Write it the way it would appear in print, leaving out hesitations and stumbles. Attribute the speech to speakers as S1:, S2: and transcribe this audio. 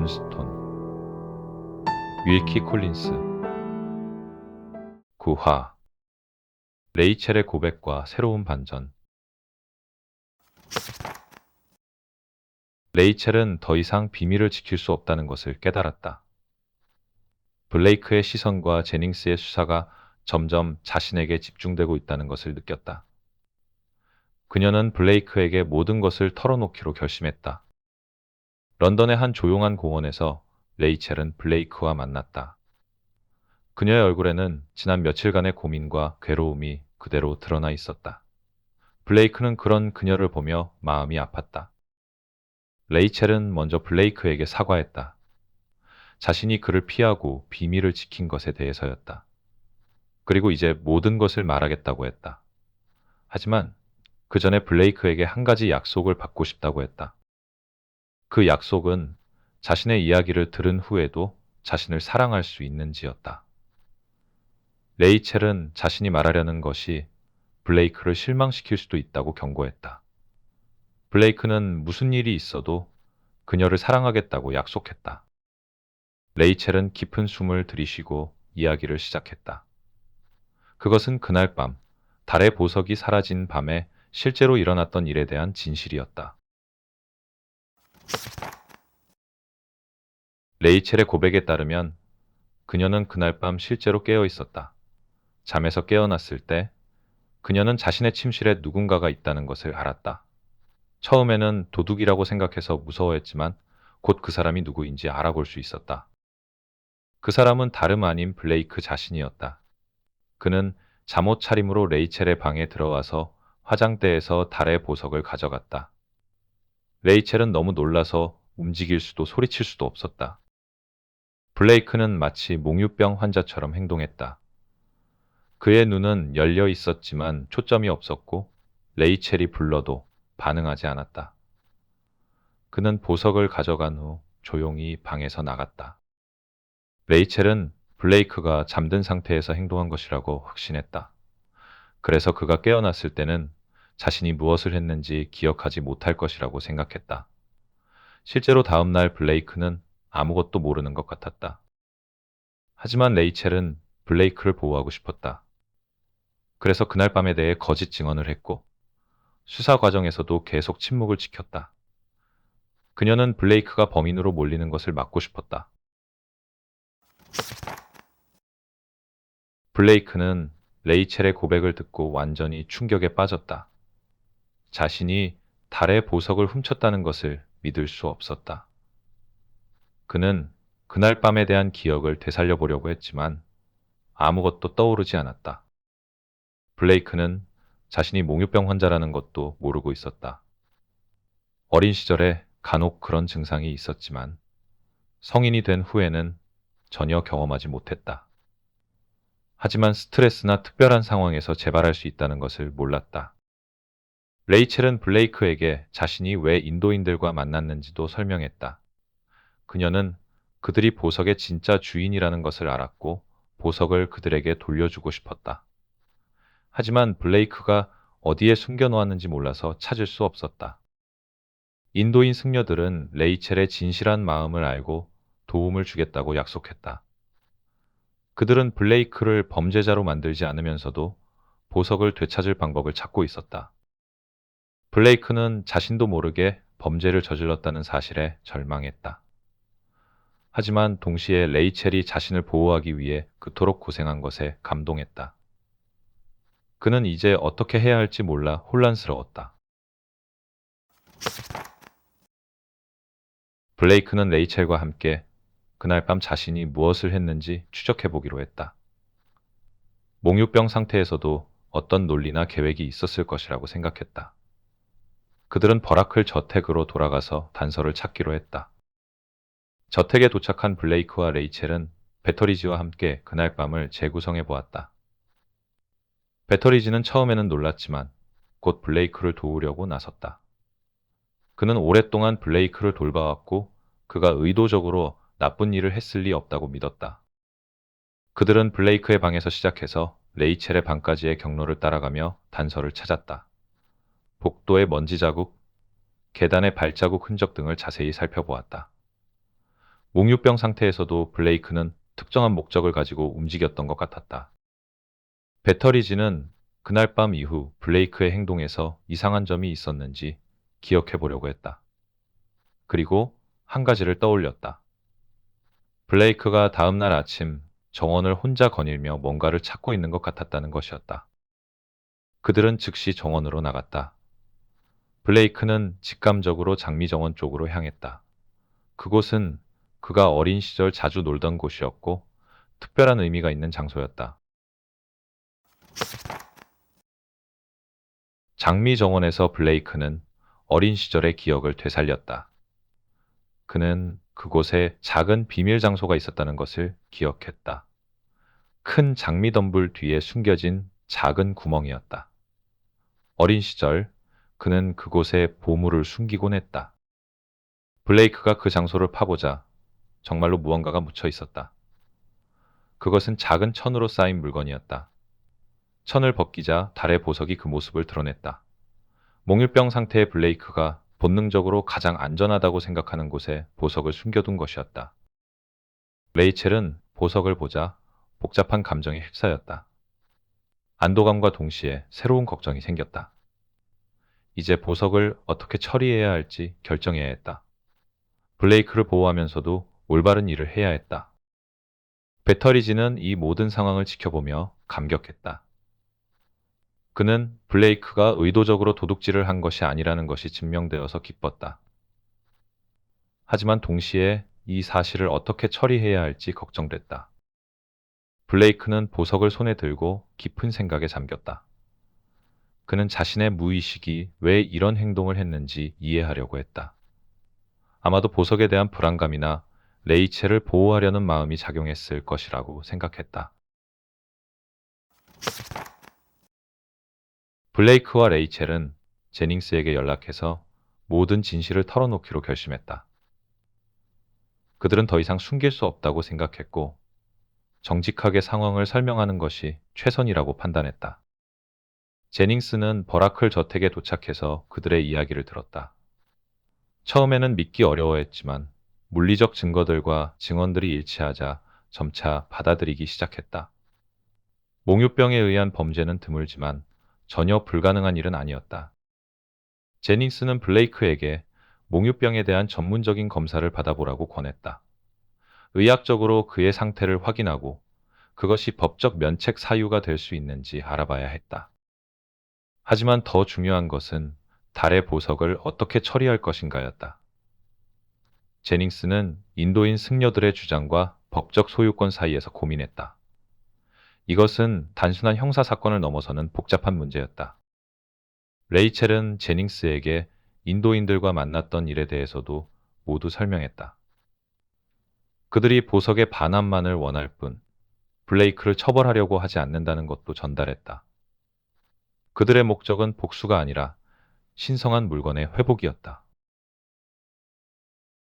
S1: 존스톤, 윌키 콜린스. 9화. 레이첼의 고백과 새로운 반전. 레이첼은 더 이상 비밀을 지킬 수 없다는 것을 깨달았다. 블레이크의 시선과 제닝스의 수사가 점점 자신에게 집중되고 있다는 것을 느꼈다. 그녀는 블레이크에게 모든 것을 털어놓기로 결심했다. 런던의 한 조용한 공원에서 레이첼은 블레이크와 만났다. 그녀의 얼굴에는 지난 며칠간의 고민과 괴로움이 그대로 드러나 있었다. 블레이크는 그런 그녀를 보며 마음이 아팠다. 레이첼은 먼저 블레이크에게 사과했다. 자신이 그를 피하고 비밀을 지킨 것에 대해서였다. 그리고 이제 모든 것을 말하겠다고 했다. 하지만 그 전에 블레이크에게 한 가지 약속을 받고 싶다고 했다. 그 약속은 자신의 이야기를 들은 후에도 자신을 사랑할 수 있는지였다. 레이첼은 자신이 말하려는 것이 블레이크를 실망시킬 수도 있다고 경고했다. 블레이크는 무슨 일이 있어도 그녀를 사랑하겠다고 약속했다. 레이첼은 깊은 숨을 들이쉬고 이야기를 시작했다. 그것은 그날 밤, 달의 보석이 사라진 밤에 실제로 일어났던 일에 대한 진실이었다. 레이첼의 고백에 따르면 그녀는 그날 밤 실제로 깨어 있었다. 잠에서 깨어났을 때 그녀는 자신의 침실에 누군가가 있다는 것을 알았다. 처음에는 도둑이라고 생각해서 무서워했지만 곧 그 사람이 누구인지 알아볼 수 있었다. 그 사람은 다름 아닌 블레이크 자신이었다. 그는 잠옷 차림으로 레이첼의 방에 들어와서 화장대에서 달의 보석을 가져갔다. 레이첼은 너무 놀라서 움직일 수도 소리칠 수도 없었다. 블레이크는 마치 몽유병 환자처럼 행동했다. 그의 눈은 열려 있었지만 초점이 없었고 레이첼이 불러도 반응하지 않았다. 그는 보석을 가져간 후 조용히 방에서 나갔다. 레이첼은 블레이크가 잠든 상태에서 행동한 것이라고 확신했다. 그래서 그가 깨어났을 때는 자신이 무엇을 했는지 기억하지 못할 것이라고 생각했다. 실제로 다음날 블레이크는 아무것도 모르는 것 같았다. 하지만 레이첼은 블레이크를 보호하고 싶었다. 그래서 그날 밤에 대해 거짓 증언을 했고 수사 과정에서도 계속 침묵을 지켰다. 그녀는 블레이크가 범인으로 몰리는 것을 막고 싶었다. 블레이크는 레이첼의 고백을 듣고 완전히 충격에 빠졌다. 자신이 달의 보석을 훔쳤다는 것을 믿을 수 없었다. 그는 그날 밤에 대한 기억을 되살려 보려고 했지만 아무것도 떠오르지 않았다. 블레이크는 자신이 몽유병 환자라는 것도 모르고 있었다. 어린 시절에 간혹 그런 증상이 있었지만 성인이 된 후에는 전혀 경험하지 못했다. 하지만 스트레스나 특별한 상황에서 재발할 수 있다는 것을 몰랐다. 레이첼은 블레이크에게 자신이 왜 인도인들과 만났는지도 설명했다. 그녀는 그들이 보석의 진짜 주인이라는 것을 알았고 보석을 그들에게 돌려주고 싶었다. 하지만 블레이크가 어디에 숨겨놓았는지 몰라서 찾을 수 없었다. 인도인 승려들은 레이첼의 진실한 마음을 알고 도움을 주겠다고 약속했다. 그들은 블레이크를 범죄자로 만들지 않으면서도 보석을 되찾을 방법을 찾고 있었다. 블레이크는 자신도 모르게 범죄를 저질렀다는 사실에 절망했다. 하지만 동시에 레이첼이 자신을 보호하기 위해 그토록 고생한 것에 감동했다. 그는 이제 어떻게 해야 할지 몰라 혼란스러웠다. 블레이크는 레이첼과 함께 그날 밤 자신이 무엇을 했는지 추적해 보기로 했다. 몽유병 상태에서도 어떤 논리나 계획이 있었을 것이라고 생각했다. 그들은 버라클 저택으로 돌아가서 단서를 찾기로 했다. 저택에 도착한 블레이크와 레이첼은 배터리지와 함께 그날 밤을 재구성해 보았다. 배터리지는 처음에는 놀랐지만 곧 블레이크를 도우려고 나섰다. 그는 오랫동안 블레이크를 돌봐왔고 그가 의도적으로 나쁜 일을 했을 리 없다고 믿었다. 그들은 블레이크의 방에서 시작해서 레이첼의 방까지의 경로를 따라가며 단서를 찾았다. 복도의 먼지 자국, 계단의 발자국 흔적 등을 자세히 살펴보았다. 몽유병 상태에서도 블레이크는 특정한 목적을 가지고 움직였던 것 같았다. 배터리지는 그날 밤 이후 블레이크의 행동에서 이상한 점이 있었는지 기억해 보려고 했다. 그리고 한 가지를 떠올렸다. 블레이크가 다음 날 아침 정원을 혼자 거닐며 뭔가를 찾고 있는 것 같았다는 것이었다. 그들은 즉시 정원으로 나갔다. 블레이크는 직감적으로 장미정원 쪽으로 향했다. 그곳은 그가 어린 시절 자주 놀던 곳이었고 특별한 의미가 있는 장소였다. 장미정원에서 블레이크는 어린 시절의 기억을 되살렸다. 그는 그곳에 작은 비밀 장소가 있었다는 것을 기억했다. 큰 장미덤불 뒤에 숨겨진 작은 구멍이었다. 어린 시절 그는 그곳에 보물을 숨기곤 했다. 블레이크가 그 장소를 파보자 정말로 무언가가 묻혀 있었다. 그것은 작은 천으로 쌓인 물건이었다. 천을 벗기자 달의 보석이 그 모습을 드러냈다. 몽유병 상태의 블레이크가 본능적으로 가장 안전하다고 생각하는 곳에 보석을 숨겨둔 것이었다. 레이첼은 보석을 보자 복잡한 감정에 휩싸였다. 안도감과 동시에 새로운 걱정이 생겼다. 이제 보석을 어떻게 처리해야 할지 결정해야 했다. 블레이크를 보호하면서도 올바른 일을 해야 했다. 배터리지는 이 모든 상황을 지켜보며 감격했다. 그는 블레이크가 의도적으로 도둑질을 한 것이 아니라는 것이 증명되어서 기뻤다. 하지만 동시에 이 사실을 어떻게 처리해야 할지 걱정됐다. 블레이크는 보석을 손에 들고 깊은 생각에 잠겼다. 그는 자신의 무의식이 왜 이런 행동을 했는지 이해하려고 했다. 아마도 보석에 대한 불안감이나 레이첼을 보호하려는 마음이 작용했을 것이라고 생각했다. 블레이크와 레이첼은 제닝스에게 연락해서 모든 진실을 털어놓기로 결심했다. 그들은 더 이상 숨길 수 없다고 생각했고 정직하게 상황을 설명하는 것이 최선이라고 판단했다. 제닝스는 버라클 저택에 도착해서 그들의 이야기를 들었다. 처음에는 믿기 어려워했지만 물리적 증거들과 증언들이 일치하자 점차 받아들이기 시작했다. 몽유병에 의한 범죄는 드물지만 전혀 불가능한 일은 아니었다. 제닝스는 블레이크에게 몽유병에 대한 전문적인 검사를 받아보라고 권했다. 의학적으로 그의 상태를 확인하고 그것이 법적 면책 사유가 될 수 있는지 알아봐야 했다. 하지만 더 중요한 것은 달의 보석을 어떻게 처리할 것인가였다. 제닝스는 인도인 승려들의 주장과 법적 소유권 사이에서 고민했다. 이것은 단순한 형사 사건을 넘어서는 복잡한 문제였다. 레이첼은 제닝스에게 인도인들과 만났던 일에 대해서도 모두 설명했다. 그들이 보석의 반환만을 원할 뿐 블레이크를 처벌하려고 하지 않는다는 것도 전달했다. 그들의 목적은 복수가 아니라 신성한 물건의 회복이었다.